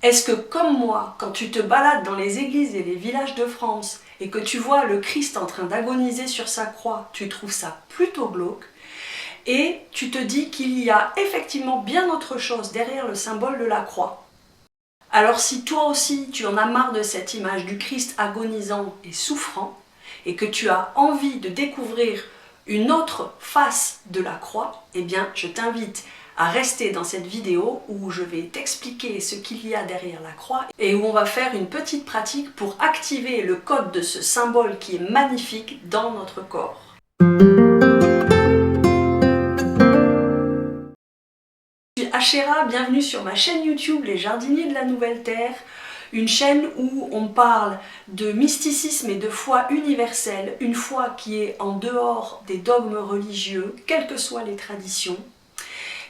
Est-ce que comme moi, quand tu te balades dans les églises et les villages de France et que tu vois le Christ en train d'agoniser sur sa croix, tu trouves ça plutôt glauque et tu te dis qu'il y a effectivement bien autre chose derrière le symbole de la croix? Alors si toi aussi tu en as marre de cette image du Christ agonisant et souffrant et que tu as envie de découvrir une autre face de la croix, eh bien je t'invite à rester dans cette vidéo où je vais t'expliquer ce qu'il y a derrière la croix et où on va faire une petite pratique pour activer le code de ce symbole qui est magnifique dans notre corps. Je suis Achéra, bienvenue sur ma chaîne YouTube Les Jardiniers de la Nouvelle Terre, une chaîne où on parle de mysticisme et de foi universelle, une foi qui est en dehors des dogmes religieux, quelles que soient les traditions.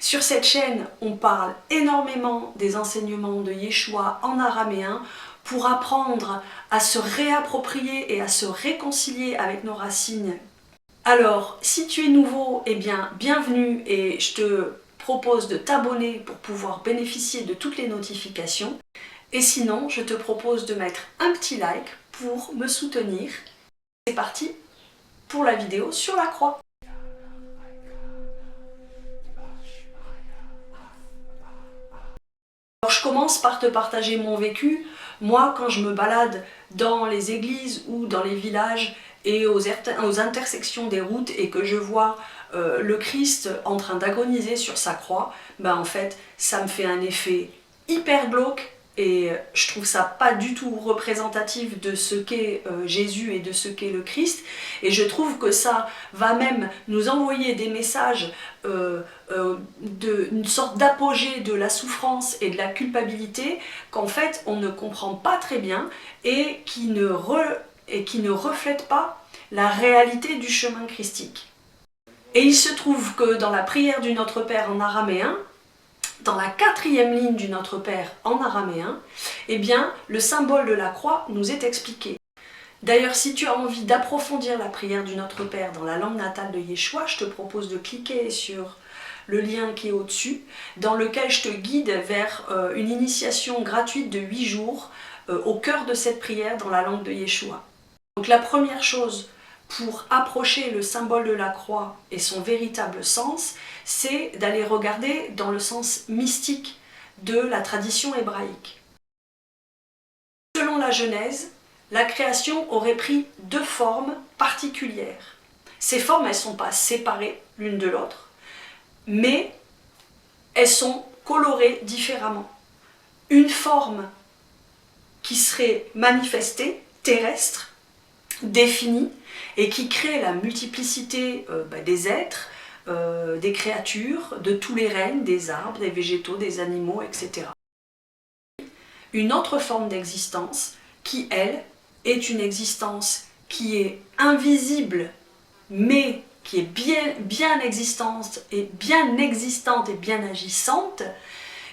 Sur cette chaîne, on parle énormément des enseignements de Yeshua en araméen pour apprendre à se réapproprier et à se réconcilier avec nos racines. Alors, si tu es nouveau, eh bien, bienvenue et je te propose de t'abonner pour pouvoir bénéficier de toutes les notifications. Et sinon, je te propose de mettre un petit like pour me soutenir. C'est parti pour la vidéo sur la croix. Alors je commence par te partager mon vécu. Moi, quand je me balade dans les églises ou dans les villages et aux intersections des routes et que je vois le Christ en train d'agoniser sur sa croix, ben en fait, ça me fait un effet hyper glauque et je trouve ça pas du tout représentatif de ce qu'est Jésus et de ce qu'est le Christ. Et je trouve que ça va même nous envoyer des messages d'une sorte d'apogée de la souffrance et de la culpabilité qu'en fait on ne comprend pas très bien et qui ne reflète pas la réalité du chemin christique. Et il se trouve que dans la prière du Notre Père en araméen, dans la 4e ligne du Notre Père en araméen, eh bien, le symbole de la croix nous est expliqué. D'ailleurs, si tu as envie d'approfondir la prière du Notre Père dans la langue natale de Yeshua, je te propose de cliquer sur le lien qui est au-dessus, dans lequel je te guide vers une initiation gratuite de 8 jours au cœur de cette prière dans la langue de Yeshua. Donc la première chose pour approcher le symbole de la croix et son véritable sens, c'est d'aller regarder dans le sens mystique de la tradition hébraïque. Selon la Genèse, la création aurait pris 2 formes particulières. Ces formes, elles ne sont pas séparées l'une de l'autre, mais elles sont colorées différemment. Une forme qui serait manifestée, terrestre, définie, et qui crée la multiplicité des êtres, des créatures, de tous les règnes, des arbres, des végétaux, des animaux, etc. Une autre forme d'existence qui, elle, est une existence qui est invisible, mais qui est bien existante et bien agissante,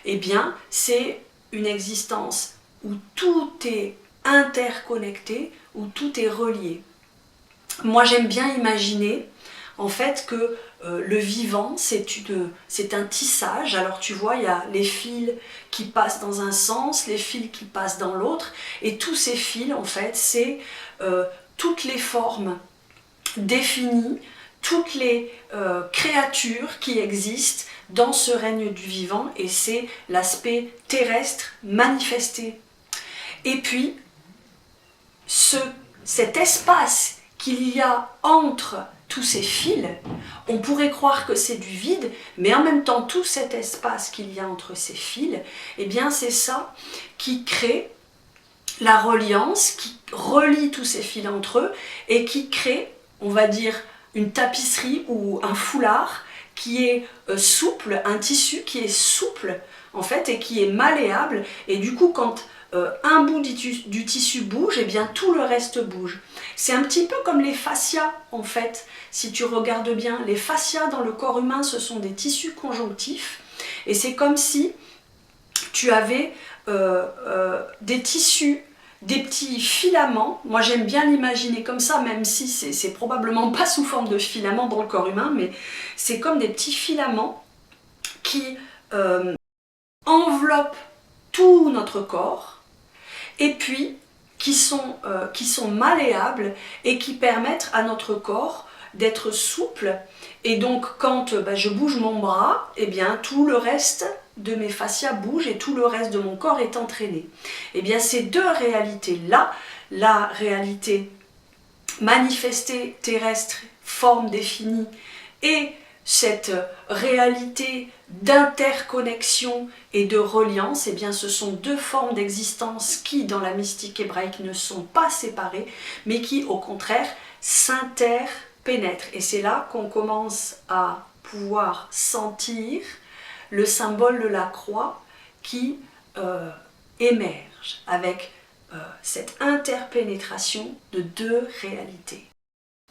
eh bien, c'est une existence où tout est interconnecté, où tout est relié. Moi, j'aime bien imaginer en fait que le vivant, c'est un tissage. Alors tu vois, il y a les fils qui passent dans un sens, les fils qui passent dans l'autre, et tous ces fils, en fait, c'est toutes les formes définies, toutes les créatures qui existent dans ce règne du vivant, et c'est l'aspect terrestre manifesté. Et puis, cet espace qu'il y a entre tous ces fils, on pourrait croire que c'est du vide, mais en même temps, tout cet espace qu'il y a entre ces fils, eh bien c'est ça qui crée la reliance, qui relie tous ces fils entre eux, et qui crée, on va dire, une tapisserie ou un foulard qui est souple, un tissu qui est souple, en fait, et qui est malléable, et du coup, quand un bout du tissu bouge, et bien tout le reste bouge. C'est un petit peu comme les fascias en fait, si tu regardes bien. Les fascias dans le corps humain, ce sont des tissus conjonctifs, et c'est comme si tu avais des tissus, des petits filaments. Moi j'aime bien l'imaginer comme ça, même si c'est probablement pas sous forme de filaments dans le corps humain, mais c'est comme des petits filaments qui enveloppent tout notre corps, et puis qui sont malléables et qui permettent à notre corps d'être souple. Et donc quand je bouge mon bras, eh bien tout le reste de mes fascias bouge et tout le reste de mon corps est entraîné. Eh bien ces deux réalités-là, la réalité manifestée terrestre, forme définie, et cette réalité d'interconnexion et de reliance, eh bien ce sont deux formes d'existence qui, dans la mystique hébraïque, ne sont pas séparées, mais qui, au contraire, s'interpénètrent. Et c'est là qu'on commence à pouvoir sentir le symbole de la croix qui émerge avec cette interpénétration de deux réalités.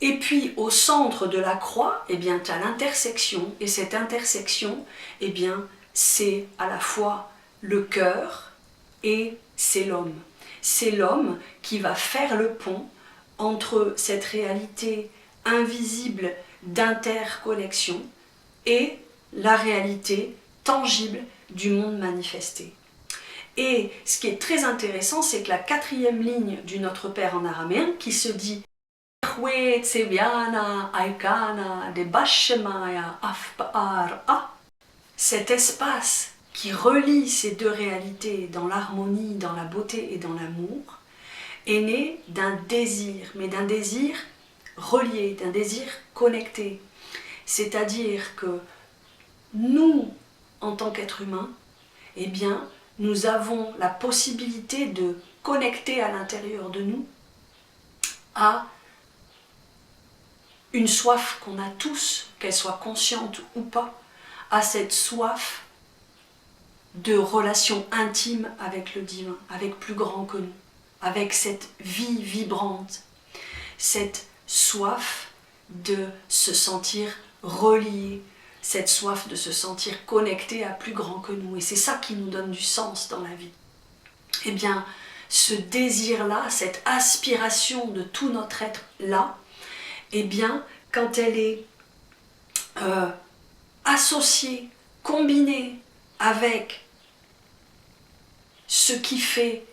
Et puis au centre de la croix, eh bien, tu as l'intersection, et cette intersection, eh bien, c'est à la fois le cœur et c'est l'homme. C'est l'homme qui va faire le pont entre cette réalité invisible d'interconnexion et la réalité tangible du monde manifesté. Et ce qui est très intéressant, c'est que la quatrième ligne du Notre Père en araméen, qui se dit cet espace qui relie ces deux réalités dans l'harmonie, dans la beauté et dans l'amour, est né d'un désir, mais d'un désir relié, d'un désir connecté. C'est-à-dire que nous, en tant qu'êtres humains, eh bien, nous avons la possibilité de connecter à l'intérieur de nous à une soif qu'on a tous, qu'elle soit consciente ou pas, à cette soif de relation intime avec le divin, avec plus grand que nous, avec cette vie vibrante, cette soif de se sentir relié, cette soif de se sentir connecté à plus grand que nous. Et c'est ça qui nous donne du sens dans la vie. Eh bien, ce désir-là, cette aspiration de tout notre être-là, eh bien, quand elle est associée, combinée avec ce qui fait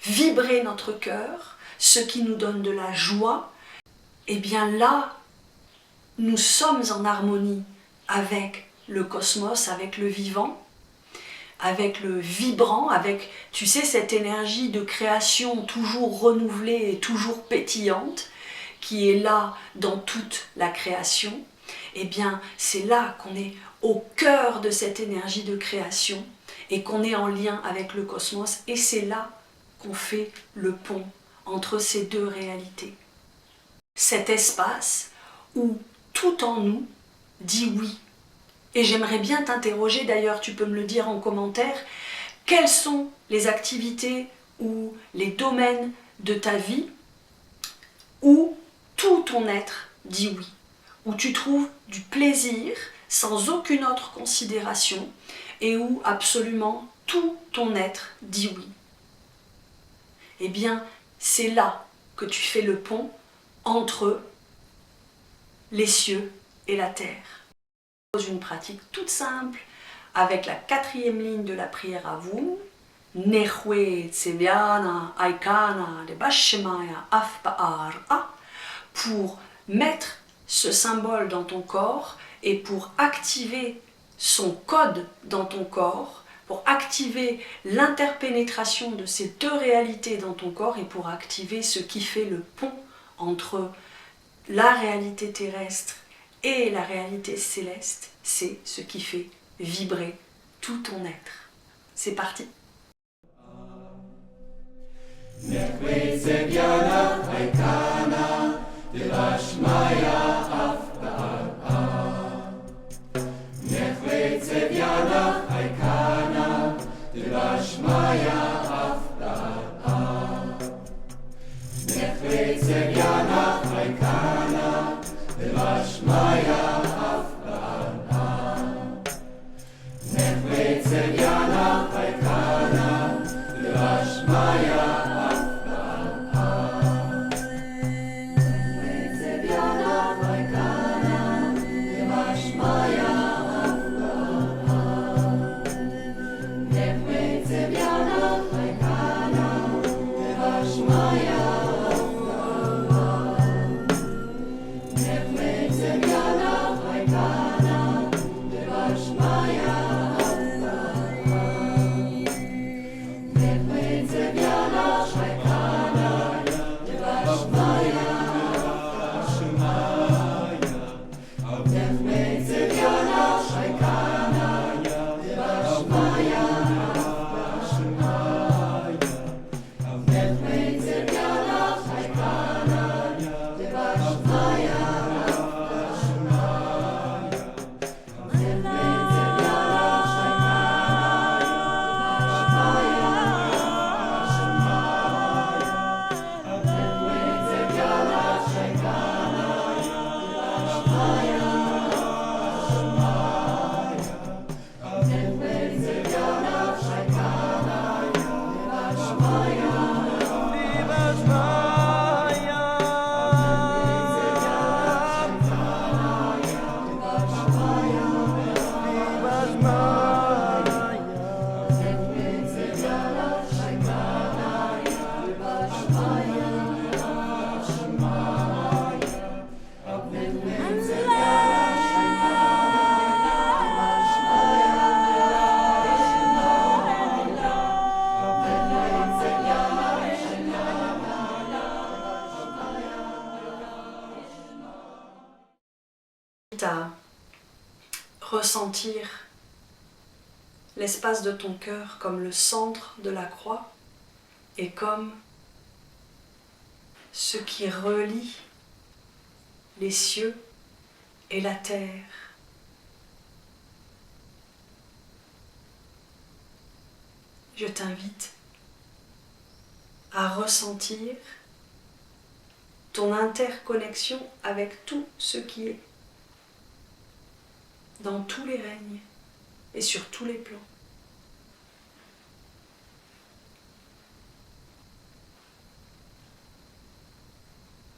vibrer notre cœur, ce qui nous donne de la joie, eh bien là, nous sommes en harmonie avec le cosmos, avec le vivant, avec le vibrant, avec, tu sais, cette énergie de création toujours renouvelée et toujours pétillante, qui est là dans toute la création. Eh bien, c'est là qu'on est au cœur de cette énergie de création et qu'on est en lien avec le cosmos, et c'est là qu'on fait le pont entre ces deux réalités. Cet espace où tout en nous dit oui. Et j'aimerais bien t'interroger, d'ailleurs tu peux me le dire en commentaire, quelles sont les activités ou les domaines de ta vie où tout ton être dit oui, où tu trouves du plaisir sans aucune autre considération et où absolument tout ton être dit oui. Eh bien, c'est là que tu fais le pont entre les cieux et la terre. Une pratique toute simple avec la quatrième ligne de la prière Avum, Nechwe Tseviana Aikana de Bashemaya Afbaara, pour mettre ce symbole dans ton corps et pour activer son code dans ton corps, pour activer l'interpénétration de ces deux réalités dans ton corps et pour activer ce qui fait le pont entre la réalité terrestre et la réalité céleste, c'est ce qui fait vibrer tout ton être. C'est parti. Nechme Tzeviana À ressentir l'espace de ton cœur comme le centre de la croix et comme ce qui relie les cieux et la terre. Je t'invite à ressentir ton interconnexion avec tout ce qui est, dans tous les règnes et sur tous les plans.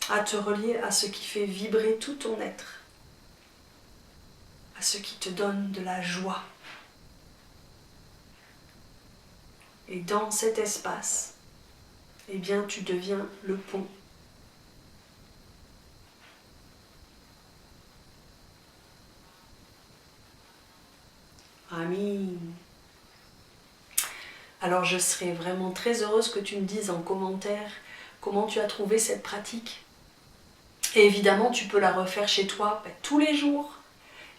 À te relier à ce qui fait vibrer tout ton être, à ce qui te donne de la joie. Et dans cet espace, eh bien, tu deviens le pont. Amin. Alors je serais vraiment très heureuse que tu me dises en commentaire comment tu as trouvé cette pratique. Et évidemment, tu peux la refaire chez toi tous les jours.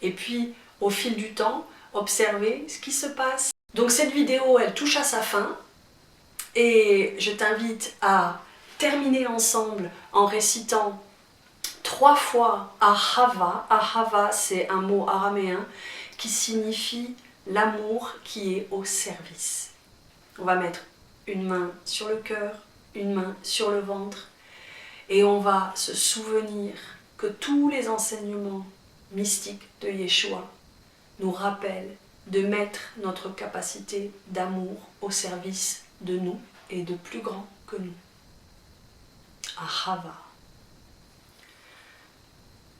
Et puis, au fil du temps, observer ce qui se passe. Donc cette vidéo, elle touche à sa fin. Et je t'invite à terminer ensemble en récitant 3 fois Ahava. Ahava, c'est un mot araméen qui signifie l'amour qui est au service. On va mettre une main sur le cœur, une main sur le ventre et on va se souvenir que tous les enseignements mystiques de Yeshua nous rappellent de mettre notre capacité d'amour au service de nous et de plus grand que nous. Ahava.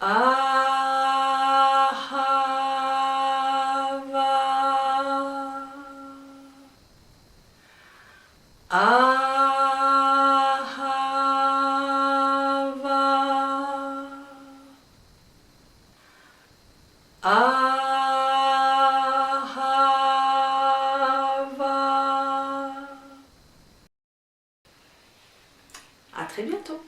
Ahava. Ahava. Ahava. À très bientôt.